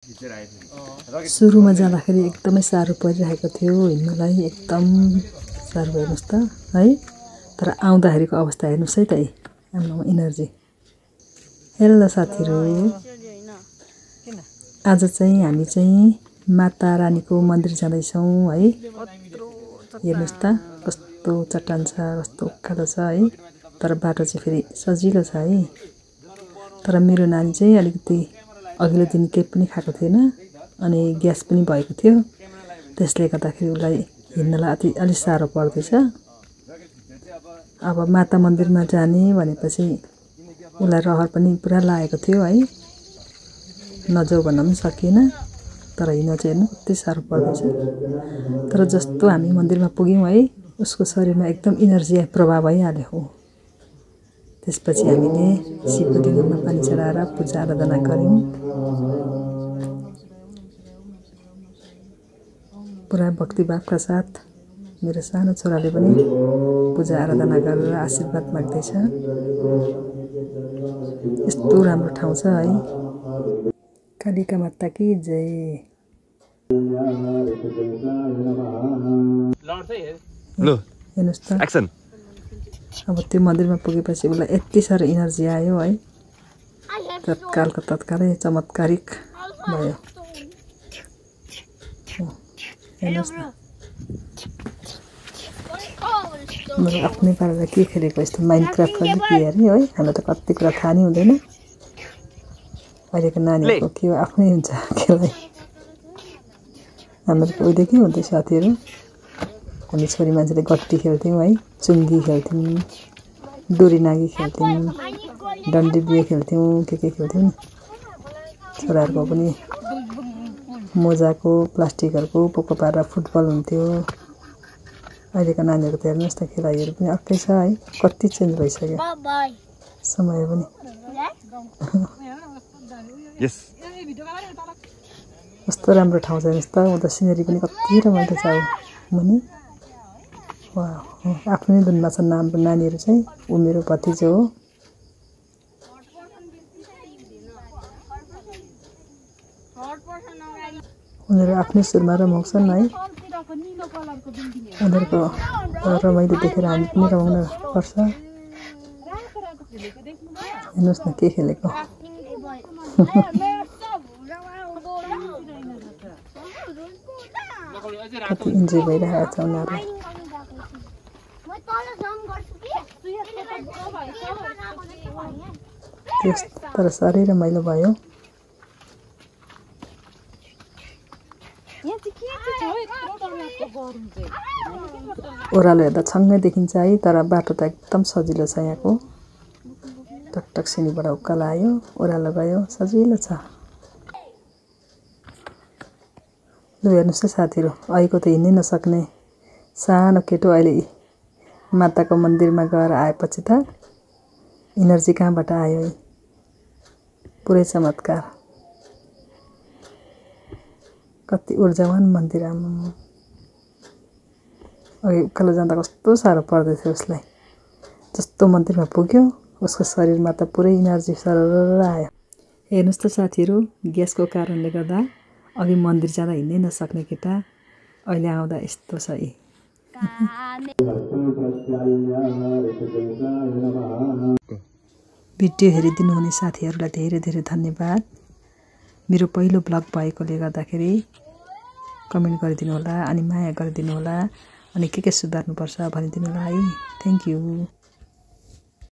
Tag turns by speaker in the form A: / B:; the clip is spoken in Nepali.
A: सुरुमा जाँदाखेरि एकदमै साह्रो परिरहेको थियो, हिँड्नलाई एकदम साह्रो हेर्नुहोस् त है। तर आउँदाखेरिको अवस्था हेर्नुहोस् है त, हाम्रो इनर्जी। हेलो साथीहरू, आज चाहिँ हामी चाहिँ माता रानीको मन्दिर जाँदैछौँ है। हेर्नुहोस् त कस्तो चट्टान छ, कस्तो उकालो छ है। तर बाटो चाहिँ फेरि सजिलो छ है। तर मेरो नानी चाहिँ अलिकति अघिल्लो दिन केही पनि खाएको थिएन अनि ग्यास पनि भएको थियो, त्यसले गर्दाखेरि उसलाई हिँड्नलाई अलि साह्रो पर्दैछ। अब माता मन्दिरमा जाने भनेपछि उसलाई रहर पनि पुरा लागेको थियो है, नजाऊ भन्न पनि सकिएन। तर हिँड्न चाहिँ हेर्नु कति साह्रो पर्दैछ। तर जस्तो हामी मन्दिरमा पुग्यौँ है, उसको शरीरमा एकदम इनर्जी प्रभाव भइहाल्यो हो। त्यसपछि हामीले शिवलिङ्गमा पानी चढाएर पूजा आराधना गऱ्यौँ। पुरा भक्तिभावका साथ मेरो सानो छोराले पनि पूजा आराधना गरेर आशीर्वाद माग्दैछ। यस्तो राम्रो ठाउँ छ है। कालिका माता की जय। हेर्नुहोस् त, अब त्यो मन्दिरमा पुगेपछि उसलाई यति साह्रो इनर्जी आयो है, तत्कालको तत्कालै चमत्कारिक भयो। हेर्नुहोस् न, मैले आफ्नै पारेर के खेलेको, यस्तो माइन्डक्राफ्ट पनि के अरे है। हामीलाई त कति कुरा थाहा नै हुँदैन। अहिलेको नानीहरूको के हो, आफ्नै हुन्छ खेलाइ। हाम्रो उहिले के हुन्थ्यो साथीहरू, हामी छोरी मान्छेले गट्टी खेल्थ्यौँ है, चुङ्गी खेल्थ्यौँ, डोरी नागी खेल्थ्यौँ, डन्डी बियो खेल्थ्यौँ, के खेल्थ्यौँ नि। छोराहरूको पनि मोजाको प्लास्टिकहरूको पोको पारेर फुटबल हुन्थ्यो। अहिलेको नानीहरू त हेर्नुहोस् त, खेलाइहरू पनि अर्कै छ है, कति चेन्ज भइसक्यो समय पनि। कस्तो राम्रो ठाउँ छ हेर्नुहोस् त, उता सिनेरी पनि कति रमाइलो छ मुनि। आफ्नै धुनमा छ हाम्रो नानीहरू चाहिँ। ऊ मेरो भतिजो हो। उनीहरू आफ्नै सुरमा रमाउँछन् है। उनीहरूको रमाइलो देखेर हामी पनि रमाउन पर्छ। हेर्नुहोस् न के खेलेको। कति इन्जोय भइरहेको छ उनीहरूलाई। तर साह्रै रमाइलो भयो। ओह्रालो हेर्दा छङ्गै देखिन्छ है, तर बाटो त एकदम सजिलो छ यहाँको। टकटक सिनीबाट उकालो आयो, ओह्रालो गयो, सजिलो छ। लु हेर्नुहोस् है साथीहरू, अहिलेको त हिँड्नै नसक्ने सानो केटो अहिले माताको मन्दिरमा गएर आएपछि त इनर्जी कहाँबाट आयो है। पुरै चमत्कार। कति ऊर्जावान मन्दिर। अघि उकालो जाँदा कस्तो साह्रो पर्दै थियो उसलाई। जस्तो मन्दिरमा पुग्यो उसको शरीरमा त पुरै इनर्जी सरर आयो। हेर्नुहोस् त साथीहरू, ग्यासको कारणले गर्दा अघि मन्दिर जाँदा हिँड्नै नसक्ने केटा अहिले आउँदा यस्तो छ है। भिडियो हेरिदिनु हुने साथीहरूलाई धेरै धेरै धन्यवाद। मेरो पहिलो ब्लग भएकोले गर्दाखेरि कमेन्ट गरिदिनु होला, अनि माया गरिदिनु होला, अनि के सुधार्नुपर्छ भनिदिनु होला है। Thank you.